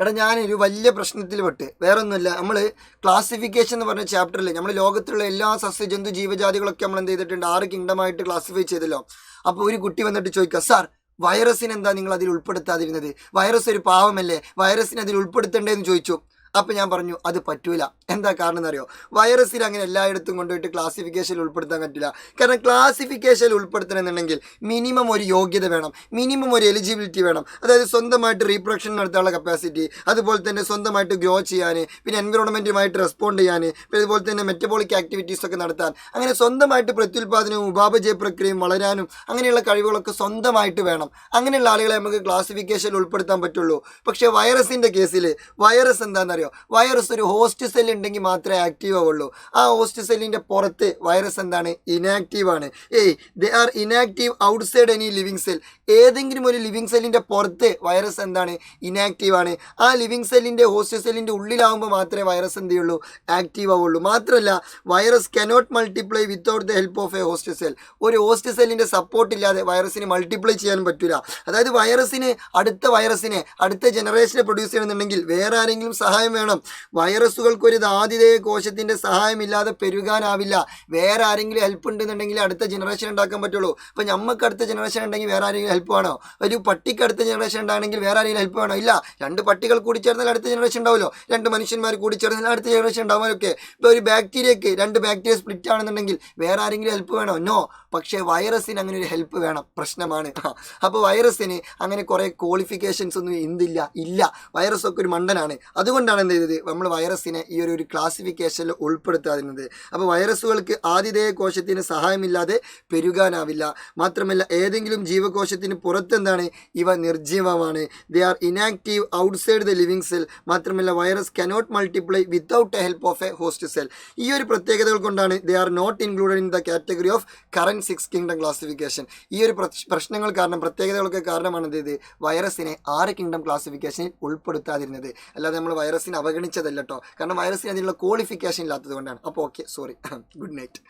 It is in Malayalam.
എടാ ഞാനൊരു വലിയ പ്രശ്നത്തിൽ പെട്ട്. വേറൊന്നുമില്ല, നമ്മൾ ക്ലാസിഫിക്കേഷൻ എന്ന് പറഞ്ഞ ചാപ്റ്ററിൽ നമ്മൾ ലോകത്തിലുള്ള എല്ലാ സസ്യജന്തു ജീവജാതികളൊക്കെ നമ്മൾ എന്ത് ചെയ്തിട്ടുണ്ട്, 6 കിങ്ഡമായിട്ട് ക്ലാസിഫൈ ചെയ്തല്ലോ. അപ്പോൾ ഒരു കുട്ടി വന്നിട്ട് ചോദിക്കുക, സാർ വൈറസിന് എന്താ നിങ്ങൾ അതിൽ ഉൾപ്പെടുത്താതിരുന്നത്? വൈറസ് ഒരു പാവമല്ലേ, വൈറസിനെ അതിൽ ഉൾപ്പെടുത്തേണ്ടതെന്ന് ചോദിച്ചു. അപ്പം ഞാൻ പറഞ്ഞു അത് പറ്റൂല. എന്താ കാരണം എന്നറിയോ? വൈറസിൽ അങ്ങനെ എല്ലായിടത്തും കൊണ്ടുപോയിട്ട് ക്ലാസിഫിക്കേഷനിൽ ഉൾപ്പെടുത്താൻ പറ്റില്ല. കാരണം ക്ലാസിഫിക്കേഷനിൽ ഉൾപ്പെടുത്തണമെന്നുണ്ടെങ്കിൽ മിനിമം ഒരു യോഗ്യത വേണം, മിനിമം ഒരു എലിജിബിലിറ്റി വേണം. അതായത് സ്വന്തമായിട്ട് റീപ്രൊഡക്ഷൻ നടത്താനുള്ള കപ്പാസിറ്റി, അതുപോലെ തന്നെ സ്വന്തമായിട്ട് ഗ്രോ ചെയ്യാൻ, പിന്നെ എൻവിറോൺമെൻറ്റുമായിട്ട് റെസ്പോണ്ട് ചെയ്യാൻ, പിന്നെ അതുപോലെ തന്നെ മെറ്റബോളിക് ആക്ടിവിറ്റീസ് ഒക്കെ നടത്താൻ, അങ്ങനെ സ്വന്തമായിട്ട് പ്രത്യുൽപാദനവും ഉപാപചയ പ്രക്രിയയും വളരാനും അങ്ങനെയുള്ള കഴിവുകളൊക്കെ സ്വന്തമായിട്ട് വേണം. അങ്ങനെയുള്ള ആളുകളെ നമുക്ക് ക്ലാസിഫിക്കേഷനിൽ ഉൾപ്പെടുത്താൻ പറ്റുള്ളൂ. പക്ഷേ വൈറസിൻ്റെ കേസിൽ വൈറസ് എന്താണെന്ന് വൈറസ് ഒരു ഹോസ്റ്റ് സെൽ ഉണ്ടെങ്കിൽ മാത്രമേ ആക്റ്റീവ് ആവുള്ളൂ. ആ ഹോസ്റ്റ് സെല്ലിൻ്റെ പുറത്ത് വൈറസ് എന്താണ്, ഇനാക്റ്റീവ് ആണ്. ദേ are inactive outside any living cell. ഏതെങ്കിലും ഒരു ലിവിങ് സെല്ലിൻ്റെ പുറത്ത് വൈറസ് എന്താണ്, ഇനാക്റ്റീവ് ആണ്. ആ ലിവിങ് സെല്ലിൻ്റെ ഹോസ്റ്റ് സെല്ലിൻ്റെ ഉള്ളിലാവുമ്പോൾ മാത്രമേ വൈറസ് എന്ത് ചെയ്യുള്ളൂ, ആക്റ്റീവ് ആവുള്ളൂ. മാത്രമല്ല virus cannot multiply without the help of a host cell. ഒരു ഹോസ്റ്റ് സെല്ലിൻ്റെ സപ്പോർട്ട് ഇല്ലാതെ വൈറസിന് മൾട്ടിപ്ലൈ ചെയ്യാൻ പറ്റില്ല. അതായത് വൈറസിന് അടുത്ത ജനറേഷനെ പ്രൊഡ്യൂസ് ചെയ്യണമെന്നുണ്ടെങ്കിൽ വേറെ ആരെങ്കിലും സഹായം വേണം. വൈറസുകൾക്കൊരു ആതിഥേയ കോശത്തിൻ്റെ സഹായമില്ലാതെ പെരുകാനാവില്ല. വേറെ ആരെങ്കിലും ഹെൽപ്പ് ഉണ്ടെന്നുണ്ടെങ്കിൽ അടുത്ത ജനറേഷൻ ഉണ്ടാക്കാൻ പറ്റുള്ളൂ. അപ്പോൾ നമുക്ക് അടുത്ത ജനറേഷൻ ഉണ്ടെങ്കിൽ വേറെ ആരെങ്കിലും ഹെൽപ്പ് വേണോ? ഒരു പട്ടിക്ക് അടുത്ത ജനറേഷൻ ഉണ്ടാണെങ്കിൽ വേറെ ആരെങ്കിലും ഹെൽപ്പ് വേണോ? ഇല്ല. 2 പട്ടികൾ കൂടി ചേർന്നാൽ അടുത്ത ജനറേഷൻ ഉണ്ടാവുമല്ലോ, 2 മനുഷ്യന്മാർ കൂടി ചേർന്നാൽ അടുത്ത ജനറേഷൻ ഉണ്ടാവാനൊക്കെ. ഇപ്പോൾ ഒരു ബാക്ടീരിയക്ക് 2 ബാക്ടീരിയ സ്പ്ലിറ്റ് ആണെന്നുണ്ടെങ്കിൽ വേറെ ആരെങ്കിലും ഹെൽപ്പ് വേണോ? നോ. പക്ഷേ വൈറസിന് അങ്ങനെ ഒരു ഹെൽപ്പ് വേണം, പ്രശ്നമാണ്. അപ്പോൾ വൈറസിന് അങ്ങനെ കുറേ ക്വാളിഫിക്കേഷൻസ് ഒന്നും ഇല്ല. വൈറസൊക്കെ ഒരു മണ്ടനാണ്. അതുകൊണ്ടാണ് എന്ത് ചെയ്തത്, നമ്മൾ വൈറസിനെ ഈ ഒരു ക്ലാസിഫിക്കേഷനിൽ ഉൾപ്പെടുത്താതിരുന്നത്. അപ്പോൾ വൈറസുകൾക്ക് ആതിഥേയ കോശത്തിന് സഹായമില്ലാതെ പെരുകാനാവില്ല. മാത്രമല്ല ഏതെങ്കിലും ജീവകോശത്തിന് പുറത്തെന്താണ്, ഇവ നിർജീവമാണ്. They are inactive outside the living cell. മാത്രമല്ല virus cannot multiply without a help of a host cell. ഈ ഒരു പ്രത്യേകതകൾ കൊണ്ടാണ് they are not included in the category of current 6 kingdom classification. ഈ ഒരു പ്രശ്നങ്ങൾ കാരണം, പ്രത്യേകതകളൊക്കെ കാരണമാണ് എന്ത് ചെയ്ത് വൈറസിനെ 6 കിങ്ഡം ക്ലാസിഫിക്കേഷനിൽ ഉൾപ്പെടുത്താതിരുന്നത്. അല്ലാതെ നമ്മൾ വൈറസിനെ അവഗണിച്ചതല്ല കേട്ടോ. കാരണം വൈറസിന് അതിനുള്ള ക്വാളിഫിക്കേഷൻ ഇല്ലാത്തത് കൊണ്ടാണ്. അപ്പോൾ ഓക്കെ, സോറി. Good night.